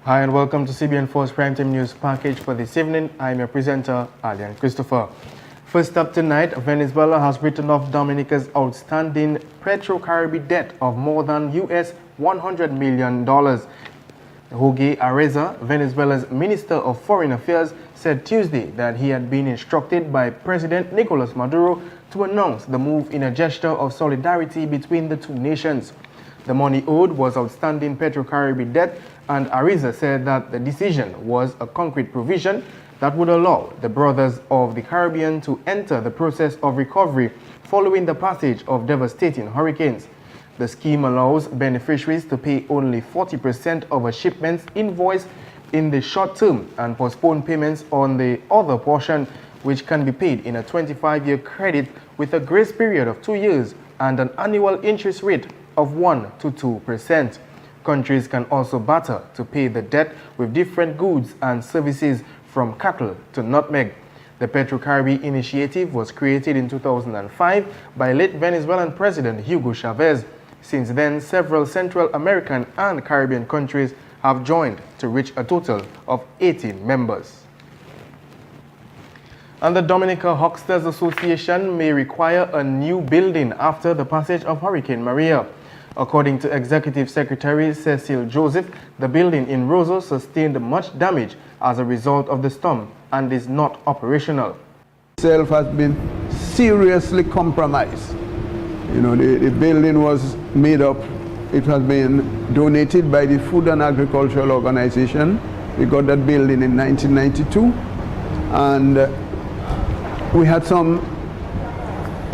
Hi and welcome to CBN4's Primetime News Package for this evening. I'm your presenter, Alian Christopher. First up tonight, Venezuela has written off Dominica's outstanding Petro-Caribbean debt of more than US $100 million. Jorge Areza, Venezuela's Minister of Foreign Affairs, said Tuesday that he had been instructed by President Nicolas Maduro to announce the move in a gesture of solidarity between the two nations. The money owed was outstanding Petro-Caribbean debt, and Areza said that the decision was a concrete provision that would allow the brothers of the Caribbean to enter the process of recovery following the passage of devastating hurricanes. The scheme allows beneficiaries to pay only 40% of a shipment's invoice in the short term and postpone payments on the other portion, which can be paid in a 25-year credit with a grace period of 2 years and an annual interest rate of 1 to 2%. Countries can also barter to pay the debt with different goods and services from cattle to nutmeg. The Petro-Caribbean initiative was created in 2005 by late Venezuelan President Hugo Chavez. Since then, several Central American and Caribbean countries have joined to reach a total of 18 members. And the Dominica Hucksters Association may require a new building after the passage of Hurricane Maria. According to Executive Secretary Cecil Joseph, the building in Roseau sustained much damage as a result of the storm and is not operational. Itself has been seriously compromised. You know, the building was made up, it has been donated by the Food and Agricultural Organization. We got that building in 1992, and we had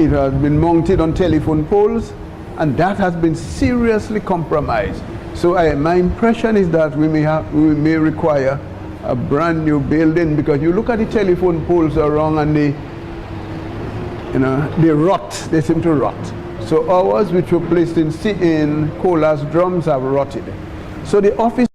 it has been mounted on telephone poles, and that has been seriously compromised. So my impression is that we may require a brand new building, because you look at the telephone poles around and they rot, they seem to rot. So ours, which were placed in colas drums, have rotted. So the office...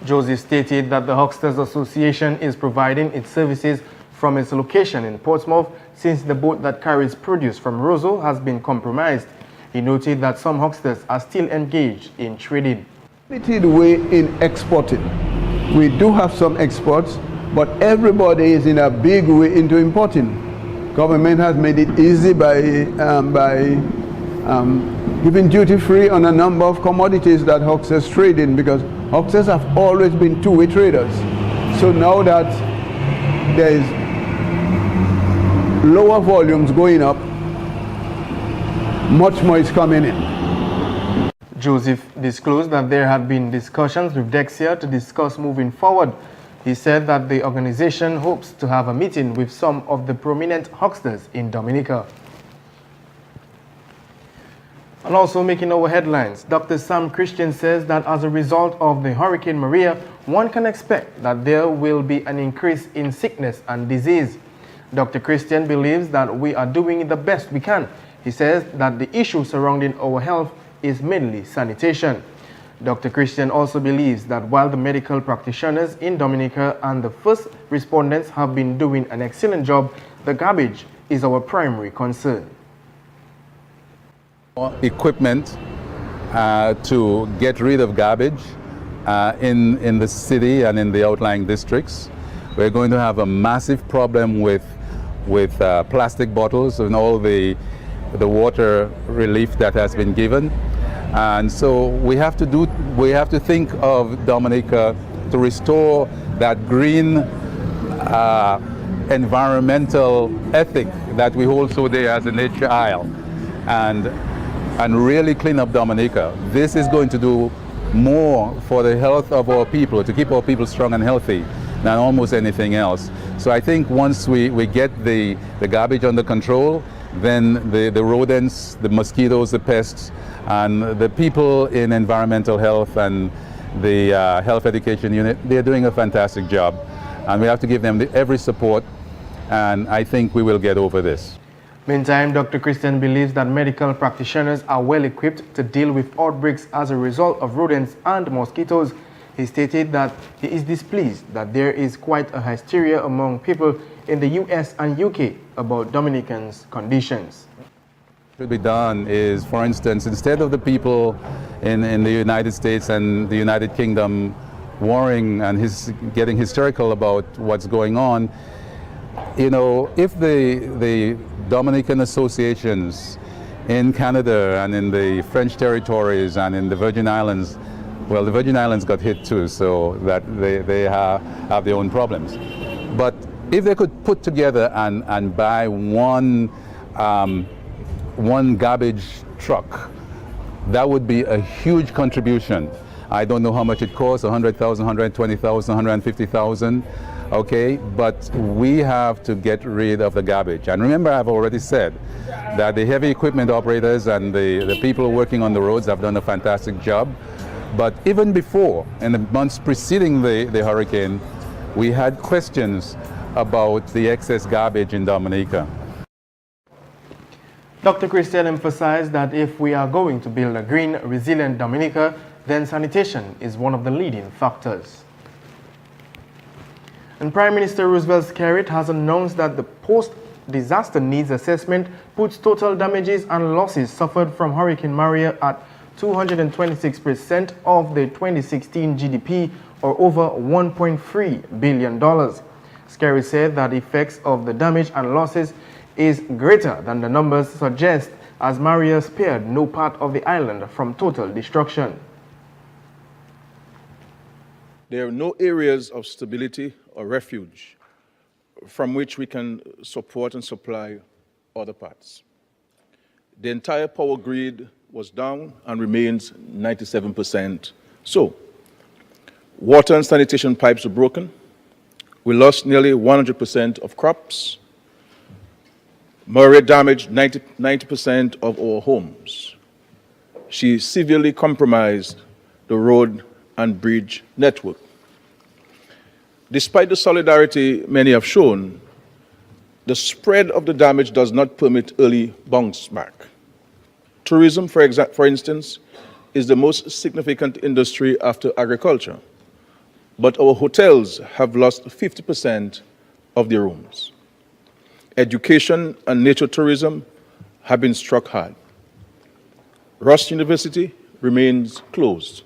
Joseph stated that the Hucksters Association is providing its services from its location in Portsmouth since the boat that carries produce from Roseau has been compromised. He noted that some hucksters are still engaged in trading. Limited way in exporting. We do have some exports, but everybody is in a big way into importing. Government has made it easy by giving duty-free on a number of commodities that hucksters trade in, because hucksters have always been two-way traders. So now that there is lower volumes going up, much more is coming in. Joseph disclosed that there had been discussions with Dexia to discuss moving forward. He said that the organization hopes to have a meeting with some of the prominent hucksters in Dominica. And also making our headlines, Dr. Sam Christian says that as a result of the Hurricane Maria, one can expect that there will be an increase in sickness and disease. Dr. Christian believes that we are doing the best we can. He says that the issue surrounding our health is mainly sanitation. Dr. Christian also believes that while the medical practitioners in Dominica and the first respondents have been doing an excellent job, the garbage is our primary concern. Equipment to get rid of garbage in the city and in the outlying districts. We're going to have a massive problem with plastic bottles and all the water relief that has been given. And so we have to think of Dominica to restore that green environmental ethic that we hold so dear as a nature isle, and really clean up Dominica. This is going to do more for the health of our people, to keep our people strong and healthy, than almost anything else. So I think once we get the garbage under control, then the rodents, the mosquitoes, the pests, and the people in environmental health and the health education unit, they're doing a fantastic job. And we have to give them every support, and I think we will get over this. Meantime, Dr. Christian believes that medical practitioners are well equipped to deal with outbreaks as a result of rodents and mosquitoes. He stated that he is displeased that there is quite a hysteria among people in the US and UK about Dominicans' conditions. What should be done is, for instance, instead of the people in the United States and the United Kingdom worrying and getting hysterical about what's going on. You know, if the Dominican associations in Canada and in the French territories and in the Virgin Islands, well, the Virgin Islands got hit too, so that they have their own problems. But if they could put together and buy one garbage truck, that would be a huge contribution. I don't know how much it costs, 100,000, 120,000, 150,000, okay? But we have to get rid of the garbage. And remember, I've already said that the heavy equipment operators and the people working on the roads have done a fantastic job. But even before, in the months preceding the hurricane, we had questions about the excess garbage in Dominica. Dr. Christian emphasized that if we are going to build a green, resilient Dominica, then sanitation is one of the leading factors. And Prime Minister Roosevelt Skerrit has announced that the post-disaster needs assessment puts total damages and losses suffered from Hurricane Maria at 226% of the 2016 GDP, or over $1.3 billion. Skerrit said that the effects of the damage and losses is greater than the numbers suggest, as Maria spared no part of the island from total destruction. There are no areas of stability or refuge from which we can support and supply other parts. The entire power grid was down and remains 97% so. Water and sanitation pipes were broken. We lost nearly 100% of crops. Maria damaged 90% of our homes. She severely compromised the road and bridge network. Despite the solidarity many have shown, the spread of the damage does not permit early bounce back. Tourism, for instance, is the most significant industry after agriculture, but our hotels have lost 50% of their rooms. Education and nature tourism have been struck hard. Ross University remains closed.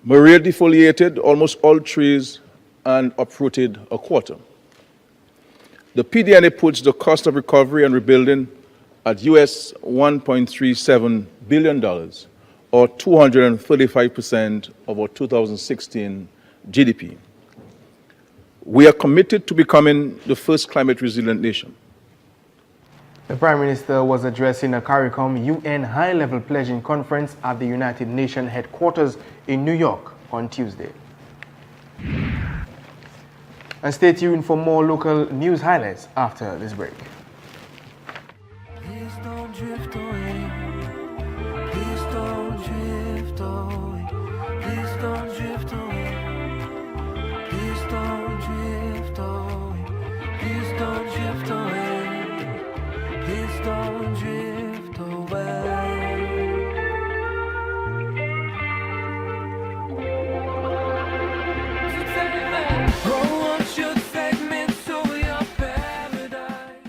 Maria defoliated almost all trees and uprooted a quarter. The PDNA puts the cost of recovery and rebuilding at US $1.37 billion, or 235% of our 2016 GDP. We are committed to becoming the first climate resilient nation. The Prime Minister was addressing a CARICOM UN high-level pledging conference at the United Nations headquarters in New York on Tuesday. And stay tuned for more local news highlights after this break. Please don't drift away. Please don't drift away. Please don't drift away. Please don't drift away. Please don't drift away. Please don't drift away. No one should take me to your paradise.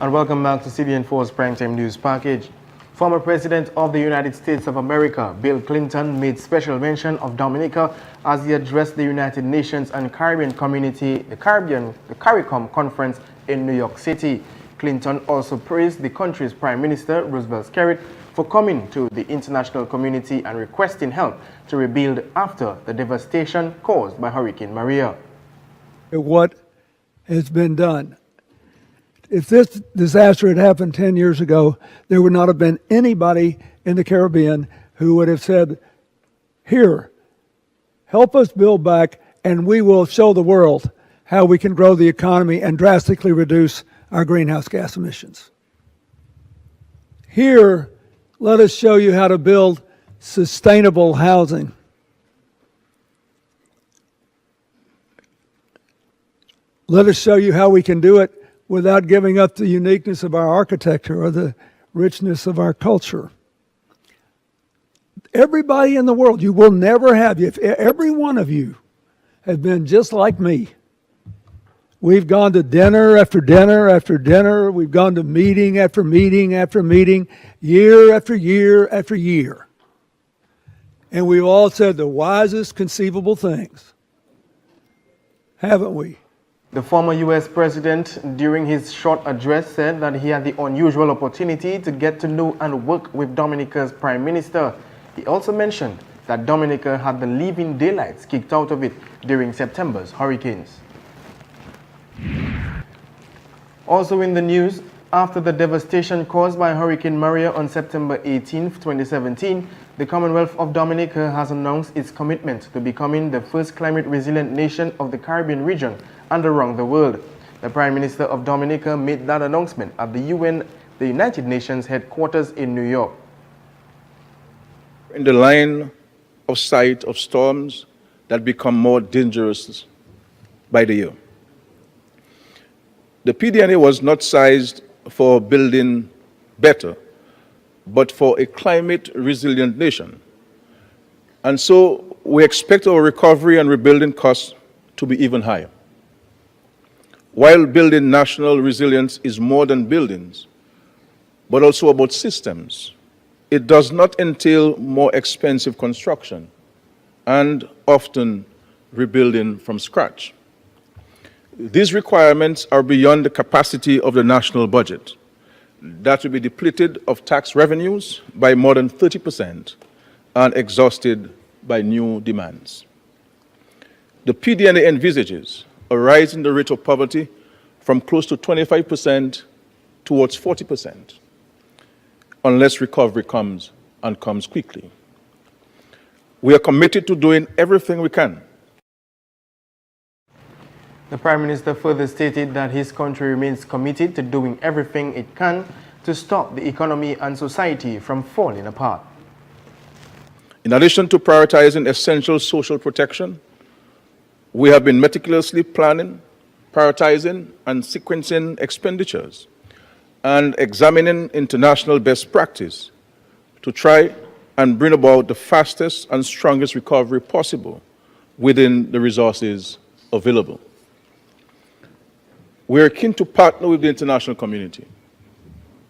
And welcome back to CBN4's Primetime News Package. Former President of the United States of America, Bill Clinton, made special mention of Dominica as he addressed the United Nations and Caribbean Community, the CARICOM conference in New York City. Clinton also praised the country's Prime Minister, Roosevelt Skerrit, for coming to the international community and requesting help to rebuild after the devastation caused by Hurricane Maria. What has been done. If this disaster had happened 10 years ago, there would not have been anybody in the Caribbean who would have said, here, help us build back and we will show the world how we can grow the economy and drastically reduce our greenhouse gas emissions. Here, let us show you how to build sustainable housing. Let us show you how we can do it without giving up the uniqueness of our architecture or the richness of our culture. Everybody in the world, you will never have, if every one of you has been just like me. We've gone to dinner after dinner after dinner. We've gone to meeting after meeting after meeting, year after year after year. And we've all said the wisest conceivable things, haven't we? The former U.S. president, during his short address, said that he had the unusual opportunity to get to know and work with Dominica's prime minister. He also mentioned that Dominica had the living daylights kicked out of it during September's hurricanes. Also in the news, after the devastation caused by Hurricane Maria on September 18, 2017, the Commonwealth of Dominica has announced its commitment to becoming the first climate-resilient nation of the Caribbean region and around the world. The Prime Minister of Dominica made that announcement at the United Nations headquarters in New York. In the line of sight of storms that become more dangerous by the year. The PDNA was not sized for building better, but for a climate-resilient nation. And so we expect our recovery and rebuilding costs to be even higher. While building national resilience is more than buildings, but also about systems, it does not entail more expensive construction and often rebuilding from scratch. These requirements are beyond the capacity of the national budget. That will be depleted of tax revenues by more than 30% and exhausted by new demands. The PDNA envisages a rise in the rate of poverty from close to 25% towards 40%, unless recovery comes and comes quickly. We are committed to doing everything we can. The Prime Minister further stated that his country remains committed to doing everything it can to stop the economy and society from falling apart. In addition to prioritizing essential social protection, we have been meticulously planning, prioritizing, and sequencing expenditures and examining international best practice to try and bring about the fastest and strongest recovery possible within the resources available. We are keen to partner with the international community.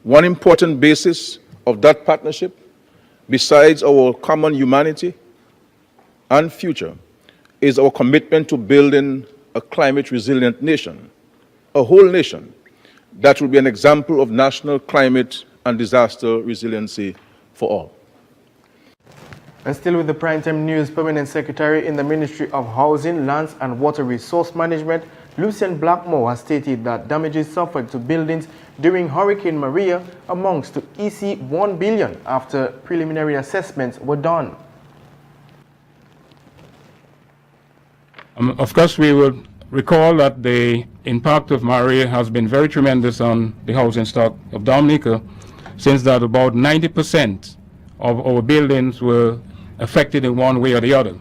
One important basis of that partnership, besides our common humanity and future, is our commitment to building a climate-resilient nation, a whole nation that will be an example of national climate and disaster resiliency for all. And still with the Primetime News, Permanent Secretary in the Ministry of Housing, Lands and Water Resource Management, Lucien Blackmore, has stated that damages suffered to buildings during Hurricane Maria amounts to $1 billion after preliminary assessments were done. Of course, we would recall that the impact of Maria has been very tremendous on the housing stock of Dominica, since that about 90% of our buildings were affected in one way or the other.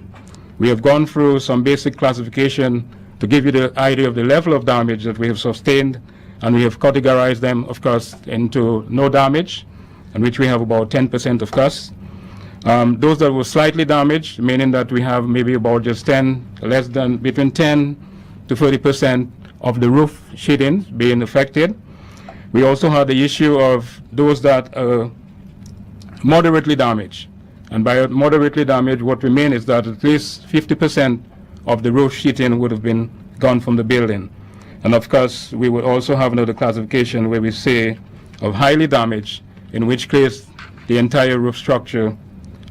We have gone through some basic classification to give you the idea of the level of damage that we have sustained, and we have categorized them, of course, into no damage, in which we have about 10% of costs. Those that were slightly damaged, meaning that we have maybe about just between 10 to 30% of the roof sheeting being affected. We also had the issue of those that are moderately damaged. And by moderately damaged, what we mean is that at least 50% of the roof sheeting would have been gone from the building. And of course, we would also have another classification where we say of highly damaged, in which case the entire roof structure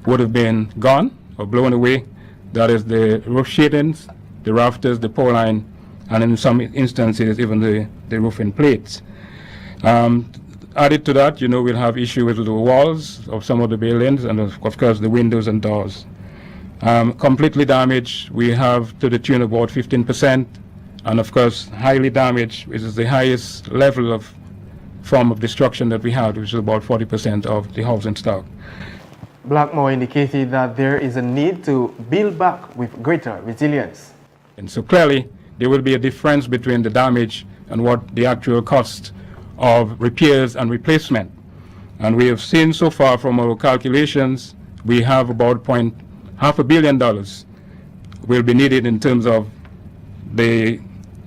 would have been gone or blown away. That is the roof sheetings, the rafters, the pole line, and in some instances, even the roofing plates. added to that, we'll have issue with the walls of some of the buildings and of course the windows and doors. Completely damaged, we have to the tune of about 15%, and of course highly damaged, which is the highest level of form of destruction that we had, which is about 40% of the housing stock. Blackmore indicated that there is a need to build back with greater resilience. And so clearly there will be a difference between the damage and what the actual cost of repairs and replacement. And we have seen so far from our calculations, we have about $500 million will be needed in terms of the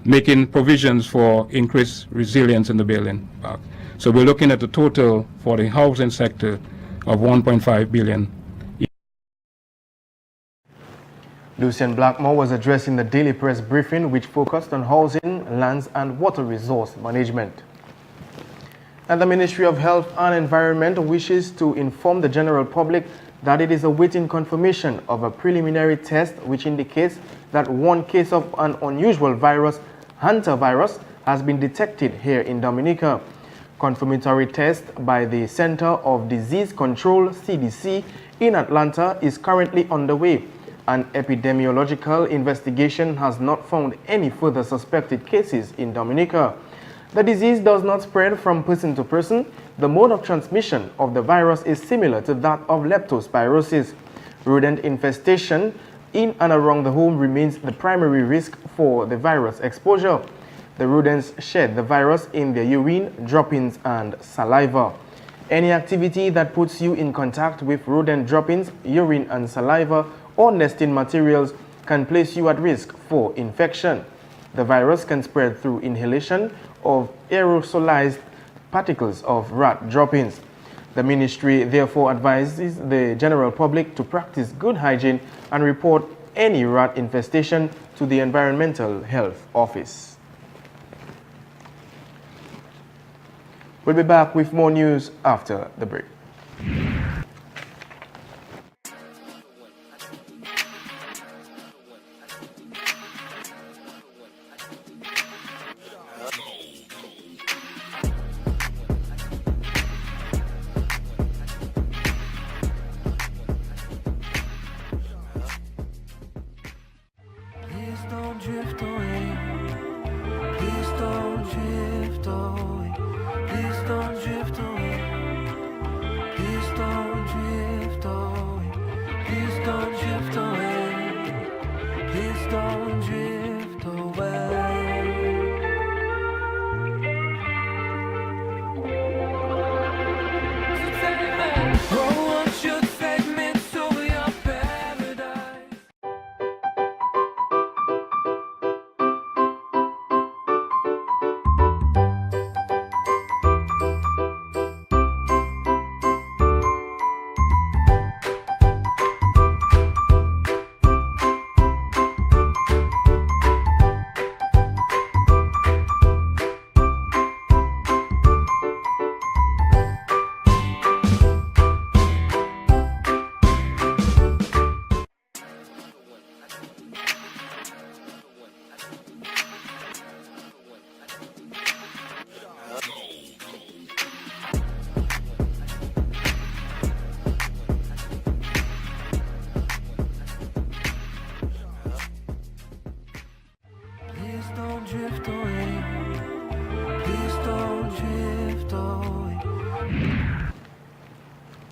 making provisions for increased resilience in the building park. So we're looking at the total for the housing sector of $1.5 billion. Lucien Blackmore was addressing the daily press briefing, which focused on housing, lands and water resource management. And the Ministry of Health and Environment wishes to inform the general public that it is awaiting confirmation of a preliminary test which indicates that one case of an unusual virus, hantavirus, has been detected here in Dominica. Confirmatory test by the Center of Disease Control, CDC, in Atlanta is currently underway. An epidemiological investigation has not found any further suspected cases in Dominica. The disease does not spread from person to person. The mode of transmission of the virus is similar to that of leptospirosis. Rodent infestation in and around the home remains the primary risk for the virus exposure. The rodents shed the virus in their urine, droppings, and saliva. Any activity that puts you in contact with rodent droppings, urine, and saliva or nesting materials can place you at risk for infection. The virus can spread through inhalation of aerosolized particles of rat droppings. The ministry therefore advises the general public to practice good hygiene and report any rat infestation to the Environmental Health Office. We'll be back with more news after the break. Please don't drift away. Please don't drift away. Please don't drift away. Please don't drift away. Please don't drift away. Please don't drift away. Oh, won't you take me to your paradise? Please don't drift away. Please don't drift away.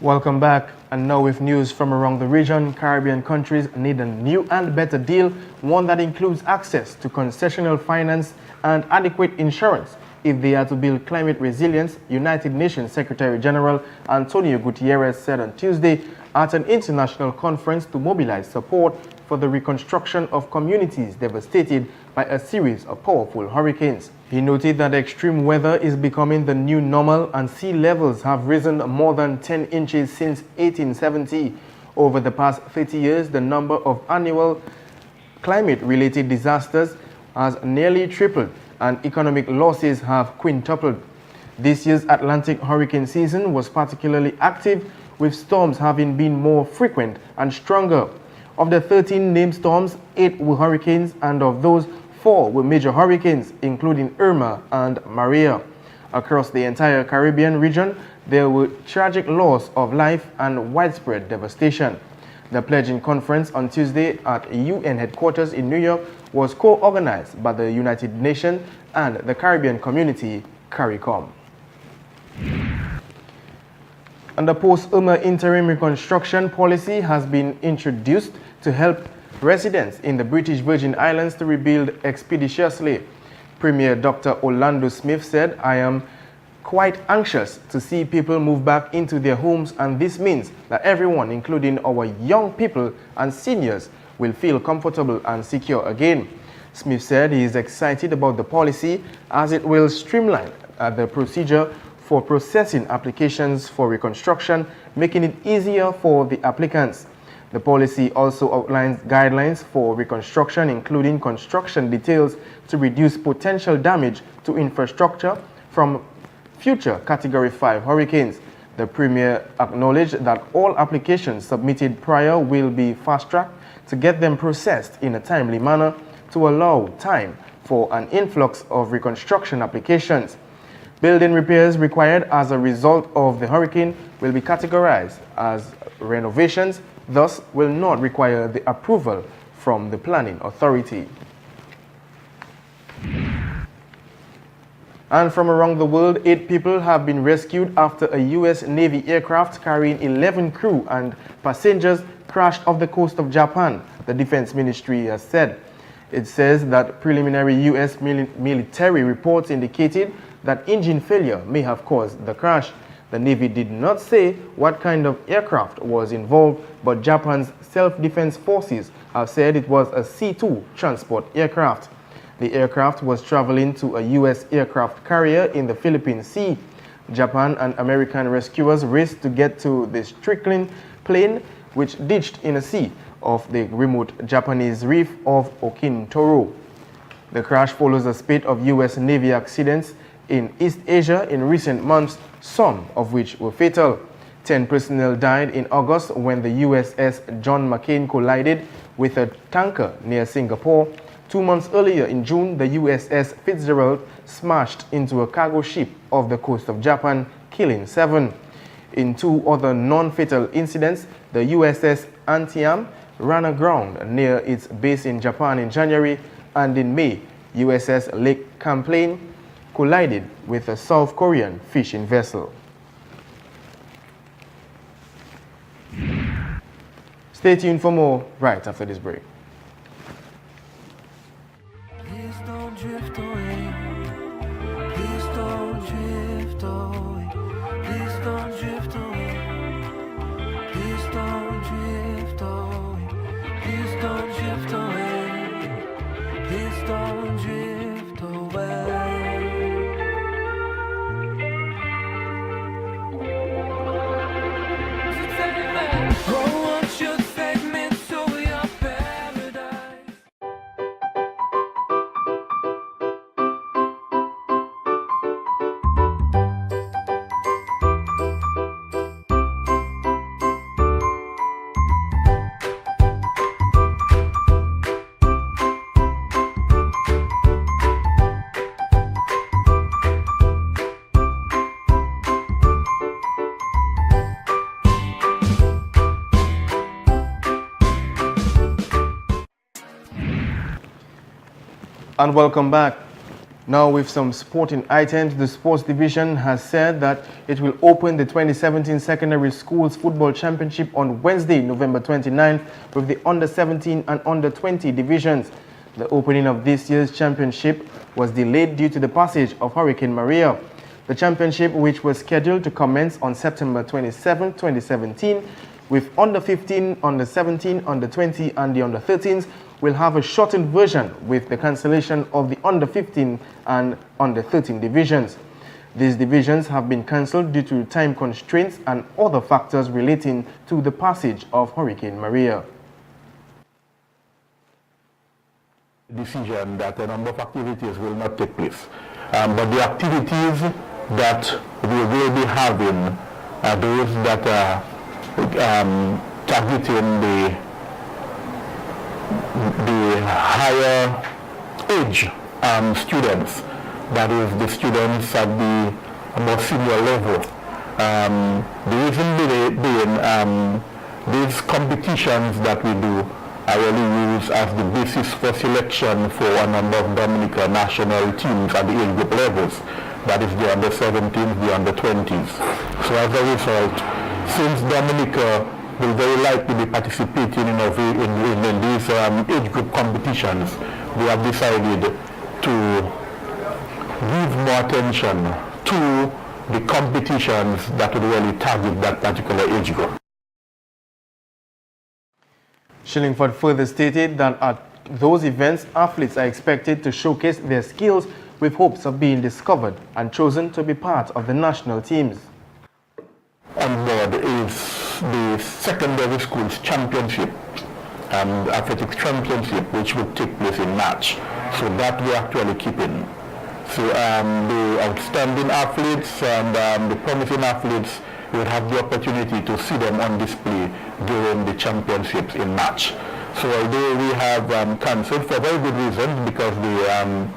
Welcome back, and now with news from around the region. Caribbean countries need a new and better deal, one that includes access to concessional finance and adequate insurance if they are to build climate resilience, United Nations Secretary General Antonio Gutierrez said on Tuesday at an international conference to mobilize support for the reconstruction of communities devastated by a series of powerful hurricanes. He noted that extreme weather is becoming the new normal and sea levels have risen more than 10 inches since 1870. Over the past 30 years, the number of annual climate-related disasters has nearly tripled and economic losses have quintupled. This year's Atlantic hurricane season was particularly active, with storms having been more frequent and stronger. Of the 13 named storms, 8 were hurricanes, and of those, 4 were major hurricanes, including Irma and Maria. Across the entire Caribbean region, there were tragic loss of life and widespread devastation. The pledging conference on Tuesday at UN headquarters in New York was co-organized by the United Nations and the Caribbean Community, CARICOM. And the post-Irma interim reconstruction policy has been introduced to help residents in the British Virgin Islands to rebuild expeditiously. Premier Dr. Orlando Smith said, "I am quite anxious to see people move back into their homes, and this means that everyone, including our young people and seniors, will feel comfortable and secure again." Smith said he is excited about the policy as it will streamline the procedure for processing applications for reconstruction, making it easier for the applicants. The policy also outlines guidelines for reconstruction, including construction details to reduce potential damage to infrastructure from future Category 5 hurricanes. The Premier acknowledged that all applications submitted prior will be fast-tracked to get them processed in a timely manner to allow time for an influx of reconstruction applications. Building repairs required as a result of the hurricane will be categorized as renovations, thus will not require the approval from the planning authority. And from around the world, 8 people have been rescued after a U.S. Navy aircraft carrying 11 crew and passengers crashed off the coast of Japan, the Defense Ministry has said. It says that preliminary U.S. military reports indicated that engine failure may have caused the crash. The Navy did not say what kind of aircraft was involved, but Japan's self-defense forces have said it was a C-2 transport aircraft. The aircraft was traveling to a U.S. aircraft carrier in the Philippine Sea. Japan and American rescuers raced to get to the strickling plane, which ditched in a sea off the remote Japanese reef of Okintoro. The crash follows a spate of U.S. Navy accidents in East Asia in recent months, some of which were fatal. 10 personnel died in August when the USS John McCain collided with a tanker near Singapore. 2 months earlier in June, the USS Fitzgerald smashed into a cargo ship off the coast of Japan, killing 7. In 2 other non-fatal incidents, the USS Antietam ran aground near its base in Japan in January, and in May, USS Lake Champlain collided with a South Korean fishing vessel. Stay tuned for more right after this break. Please don't drift away. Please don't drift away. Please don't drift away. Please don't drift away. Please don't drift away. Please don't drift away. Go watch your segment to your paradise. And welcome back. Now with some sporting items, the sports division has said that it will open the 2017 Secondary Schools Football Championship on Wednesday, November 29th with the under-17 and under-20 divisions. The opening of this year's championship was delayed due to the passage of Hurricane Maria. The championship, which was scheduled to commence on September 27, 2017, with under-15, under-17, under-20 and the under-13s, will have a shortened version with the cancellation of the under-15 and under-13 divisions. These divisions have been cancelled due to time constraints and other factors relating to the passage of Hurricane Maria. Decision that a number of activities will not take place. But the activities that we will be having are those that are targeting the higher age students that is the students at the more senior level. The reason being these competitions that we do are really used as the basis for selection for a number of Dominica national teams at the age group levels. That is the under 17s, the under 20s. So as a result, since Dominica will very likely be participating in these age group competitions, we have decided to give more attention to the competitions that would really target that particular age group. Shillingford further stated that at those events, athletes are expected to showcase their skills with hopes of being discovered and chosen to be part of the national teams. On board is the secondary schools championship and athletics championship, which will take place in March. So that we're actually keeping. So the outstanding athletes and the promising athletes will have the opportunity to see them on display during the championships in March. So although we have cancelled for very good reasons, because the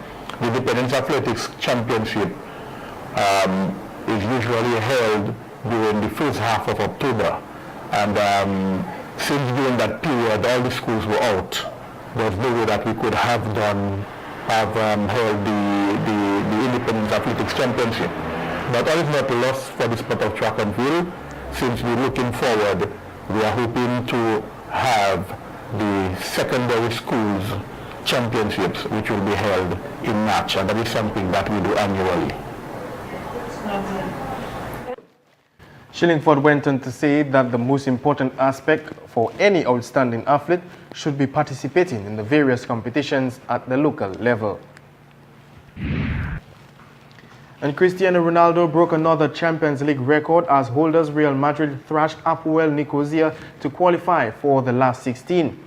Independence Athletics Championship is usually held during the first half of October, and since during that period all the schools were out, there's no way that we could have held the Independence Athletics Championship. But all is not lost for the sport of track and field. Since we're looking forward, we are hoping to have the secondary schools championships, which will be held in March, and that is something that we do annually. Shillingford went on to say that the most important aspect for any outstanding athlete should be participating in the various competitions at the local level. And Cristiano Ronaldo broke another Champions League record as holders Real Madrid thrashed Apoel Nicosia to qualify for the last 16.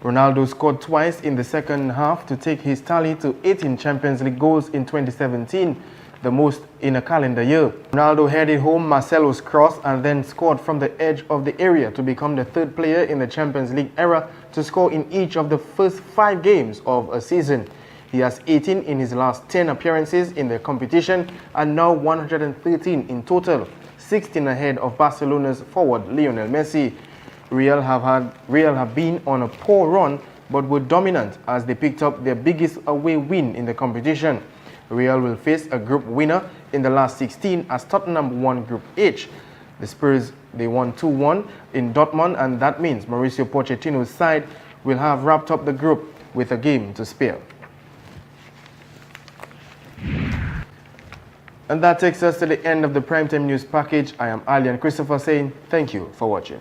Ronaldo scored twice in the second half to take his tally to 18 Champions League goals in 2017, the most in a calendar year. Ronaldo headed home Marcelo's cross and then scored from the edge of the area to become the third player in the Champions League era to score in each of the first 5 games of a season. He has 18 in his last 10 appearances in the competition and now 113 in total, 16 ahead of Barcelona's forward Lionel Messi. Real have been on a poor run but were dominant as they picked up their biggest away win in the competition. Real will face a group winner in the last 16 as Tottenham won Group H. The Spurs, they won 2-1 in Dortmund, and that means Mauricio Pochettino's side will have wrapped up the group with a game to spare. And that takes us to the end of the Primetime News package. I am Alian Christopher saying thank you for watching.